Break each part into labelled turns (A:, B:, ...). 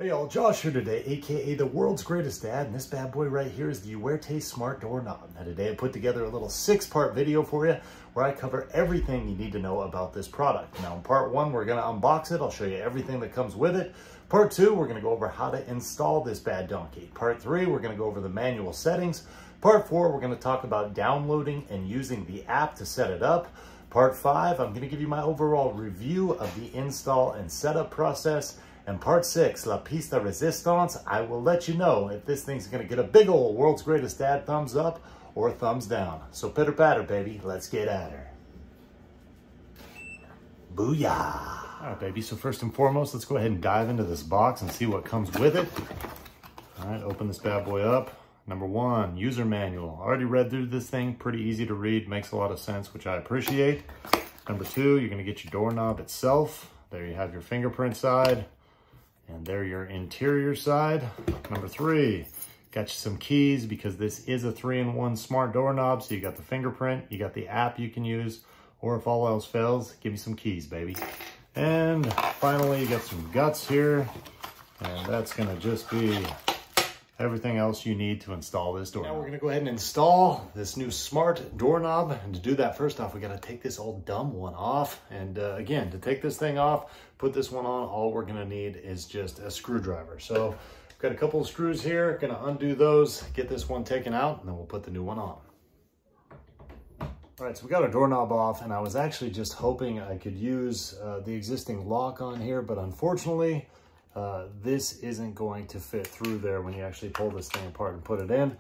A: Hey y'all, Josh here today, aka the world's greatest dad, and this bad boy right here is the EUERTE Smart Door Knob. Now today I put together a little 6-part video for you where I cover everything you need to know about this product. Now in part 1, we're gonna unbox it. I'll show you everything that comes with it. Part 2, we're gonna go over how to install this bad donkey. Part 3, we're gonna go over the manual settings. Part 4, we're gonna talk about downloading and using the app to set it up. Part 5, I'm gonna give you my overall review of the install and setup process. And part 6, La Pista Resistance, I will let you know if this thing's gonna get a big ol' world's greatest dad thumbs up or thumbs down. So pitter patter, baby, let's get at her. Booyah. All right, baby, so first and foremost, let's go ahead and dive into this box and see what comes with it. All right, open this bad boy up. Number 1, user manual. Already read through this thing, pretty easy to read, makes a lot of sense, which I appreciate. Number 2, you're gonna get your doorknob itself. There you have your fingerprint side. And there your interior side. Number 3, got you some keys because this is a 3-in-1 smart doorknob. So you got the fingerprint, you got the app you can use, or if all else fails, give me some keys, baby. And finally, you got some guts here. And that's gonna just be everything else you need to install this doorknob. Now we're gonna go ahead and install this new smart doorknob. And to do that, first off, we gotta take this old dumb one off. And again, to take this thing off, put this one on, all we're gonna need is just a screwdriver. So I've got a couple of screws here, gonna undo those, get this one taken out, and then we'll put the new one on. All right, so we got our doorknob off, and I was actually just hoping I could use the existing lock on here, but unfortunately, this isn't going to fit through there when you actually pull this thing apart and put it in.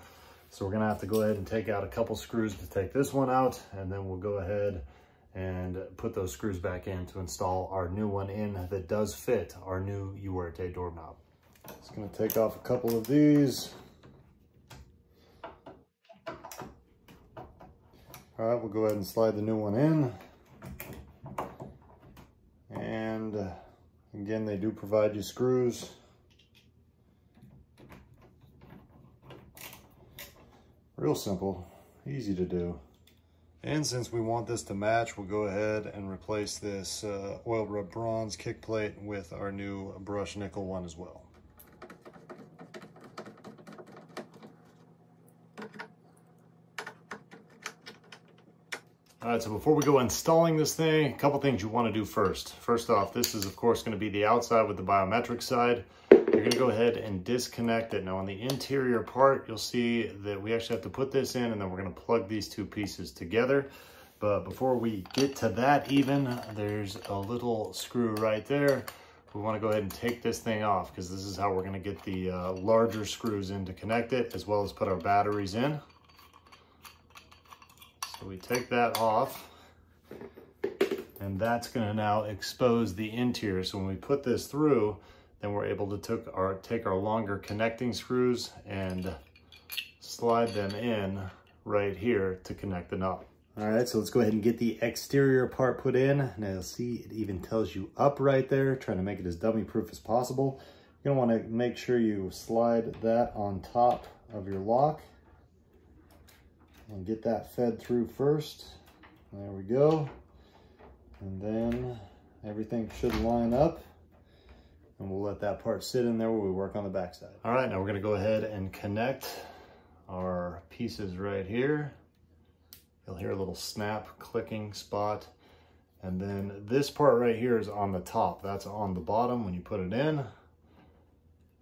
A: So we're gonna have to go ahead and take out a couple screws to take this one out, and then we'll go ahead and put those screws back in to install our new one in that does fit our new EUERTE doorknob. Just gonna take off a couple of these. All right, we'll go ahead and slide the new one in. And again, they do provide you screws. Real simple, easy to do. And since we want this to match, we'll go ahead and replace this oil rub bronze kick plate with our new brushed nickel one as well. All right, so before we go installing this thing, a couple things you want to do first. First off, this is of course going to be the outside with the biometric side. You're going to go ahead and disconnect it. Now on the interior part, you'll see that we actually have to put this in, and then we're going to plug these two pieces together. But before we get to that even, there's a little screw right there. We want to go ahead and take this thing off because this is how we're going to get the larger screws in to connect it, as well as put our batteries in. So we take that off, and that's going to now expose the interior. So when we put this through, then we're able to take our longer connecting screws and slide them in right here to connect the knob. All right, so let's go ahead and get the exterior part put in. Now you'll see it even tells you up right there, trying to make it as dummy proof as possible. You're gonna want to make sure you slide that on top of your lock and get that fed through first. There we go. And then everything should line up. And we'll let that part sit in there while we work on the back side. All right, now we're gonna go ahead and connect our pieces right here. You'll hear a little snap clicking spot. And then this part right here is on the top. That's on the bottom when you put it in.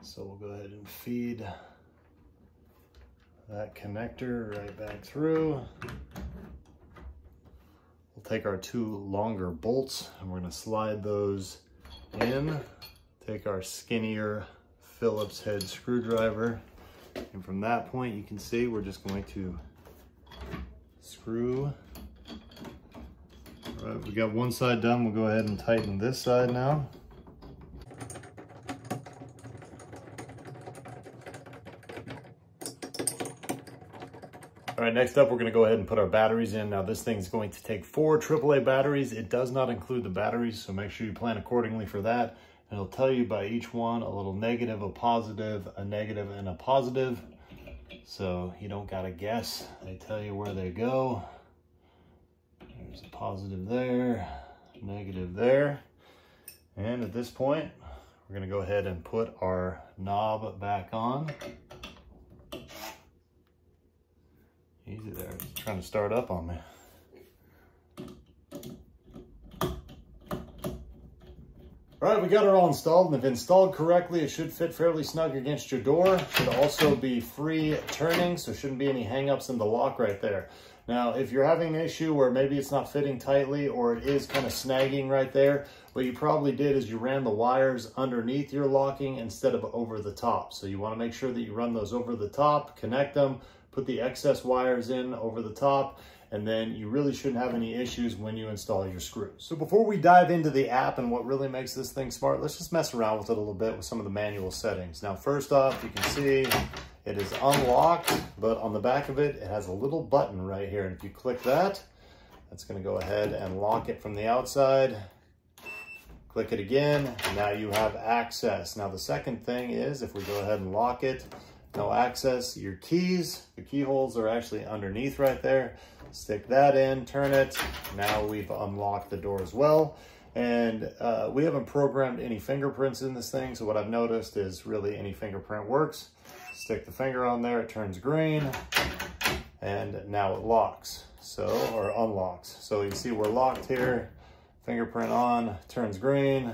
A: So we'll go ahead and feed that connector right back through. We'll take our 2 longer bolts and we're gonna slide those in. Take our skinnier Phillips head screwdriver, and from that point you can see we're just going to screw. All right, we got one side done. We'll go ahead and tighten this side now. All right, next up, we're gonna go ahead and put our batteries in. Now this thing's going to take 4 AAA batteries. It does not include the batteries, so make sure you plan accordingly for that. And it'll tell you by each one a little negative, a positive, a negative, and a positive. So you don't gotta guess. They tell you where they go. There's a positive there, negative there. And at this point, We're gonna go ahead and put our knob back on. Easy there, it's trying to start up on me. All right, we got it all installed, and if installed correctly, it should fit fairly snug against your door. Should also be free turning, so shouldn't be any hang-ups in the lock right there. Now, if you're having an issue where maybe it's not fitting tightly or it is kind of snagging right there, what you probably did is you ran the wires underneath your locking instead of over the top. So you want to make sure that you run those over the top, connect them, put the excess wires in over the top, and then you really shouldn't have any issues when you install your screws. So before we dive into the app and what really makes this thing smart, let's just mess around with it a little bit with some of the manual settings. Now, first off, you can see it is unlocked, but on the back of it, it has a little button right here. And if you click that, that's gonna go ahead and lock it from the outside. Click it again, now you have access. Now the second thing is, if we go ahead and lock it, no access, your keys, the keyholes are actually underneath right there. Stick that in, turn it. Now we've unlocked the door as well. And we haven't programmed any fingerprints in this thing. So what I've noticed is really any fingerprint works. Stick the finger on there, it turns green. And now it locks, or unlocks. So you see we're locked here. Fingerprint on, turns green,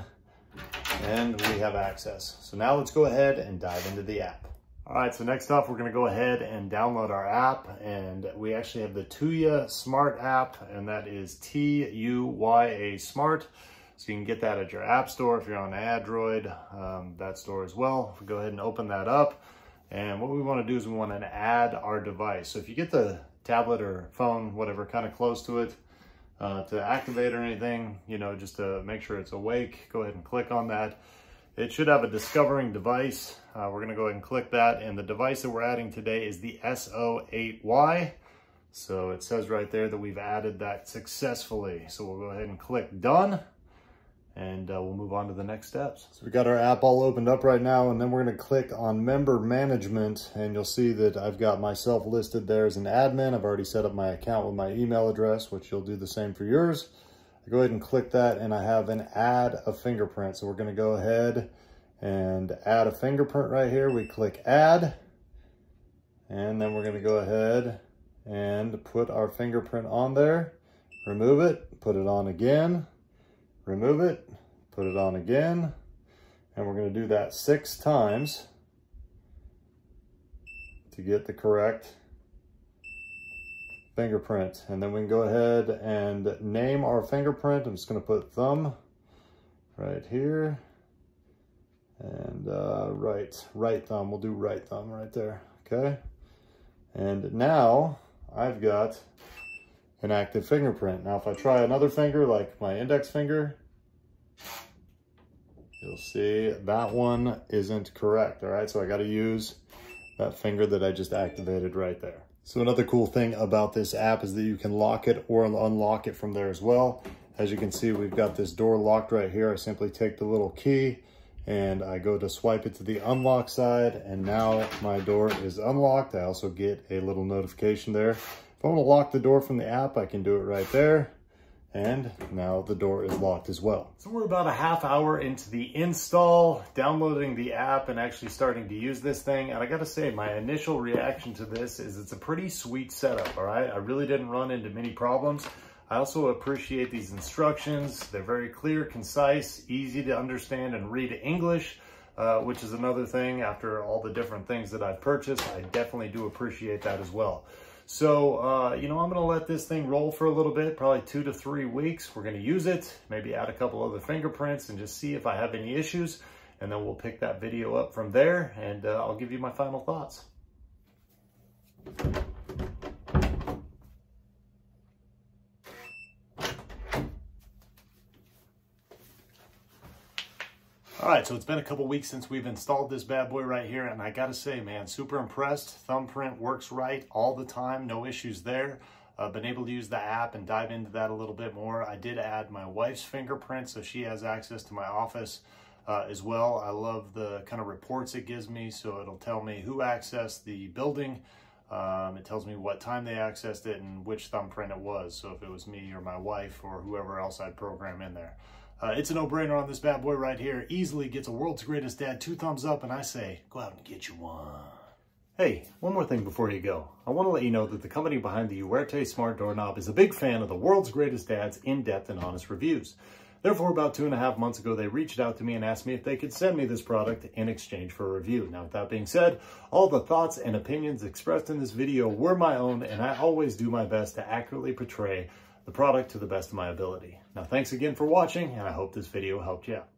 A: and we have access. So now let's go ahead and dive into the app. All right, so next up, we're gonna go ahead and download our app, and we actually have the EUERTE Smart app, and that is TUYA Smart. So you can get that at your app store if you're on Android, that store as well. We'll go ahead and open that up. And what we wanna do is we wanna add our device. So if you get the tablet or phone, whatever, kind of close to it, to activate or anything, just to make sure it's awake, go ahead and click on that. It should have a discovering device. We're gonna go ahead and click that. And the device that we're adding today is the SO8Y. So it says right there that we've added that successfully. So we'll go ahead and click done, and we'll move on to the next steps. So we got our app all opened up right now, and then we're gonna click on member management, and you'll see that I've got myself listed there as an admin. I've already set up my account with my email address, which you'll do the same for yours. I go ahead and click that, and I have an add a fingerprint. So we're gonna go ahead and add a fingerprint right here. We click add, and then we're gonna go ahead and put our fingerprint on there, remove it, put it on again, remove it, put it on again, and we're gonna do that 6 times to get the correct fingerprint. And then we can go ahead and name our fingerprint. I'm just gonna put thumb right here, and right thumb, we'll do right thumb right there, okay? And now I've got an active fingerprint. Now if I try another finger, like my index finger, you'll see that one isn't correct, all right? So I gotta use that finger that I just activated right there. So another cool thing about this app is that you can lock it or unlock it from there as well. As you can see, we've got this door locked right here. I simply take the little key and I go to swipe it to the unlock side, and now my door is unlocked. I also get a little notification there. If I want to lock the door from the app, I can do it right there. And now the door is locked as well. So we're about a half hour into the install, downloading the app and actually starting to use this thing. And I gotta say, my initial reaction to this is it's a pretty sweet setup, all right? I really didn't run into many problems. I also appreciate these instructions. They're very clear, concise, easy to understand and read English, which is another thing. After all the different things that I've purchased, I definitely do appreciate that as well. So, I'm gonna let this thing roll for a little bit, probably 2 to 3 weeks. We're gonna use it, maybe add a couple other fingerprints and just see if I have any issues. And then we'll pick that video up from there, and I'll give you my final thoughts. All right, so it's been a couple weeks since we've installed this bad boy right here, and I gotta say, man, super impressed. Thumbprint works right all the time, no issues there. Been able to use the app and dive into that a little bit more. I did add my wife's fingerprint, so she has access to my office as well. I love the kind of reports it gives me, so it'll tell me who accessed the building. It tells me what time they accessed it and which thumbprint it was, so if it was me or my wife or whoever else I'd program in there. It's a no-brainer on this bad boy right here. Easily gets a world's greatest dad 2 thumbs up, and I say, go out and get you one. Hey, one more thing before you go. I want to let you know that the company behind the EUERTE Smart Door Knob is a big fan of the world's greatest dad's in-depth and honest reviews. Therefore, about 2.5 months ago, they reached out to me and asked me if they could send me this product in exchange for a review. Now, with that being said, all the thoughts and opinions expressed in this video were my own, and I always do my best to accurately portray the product to the best of my ability. Now, thanks again for watching, and I hope this video helped you out.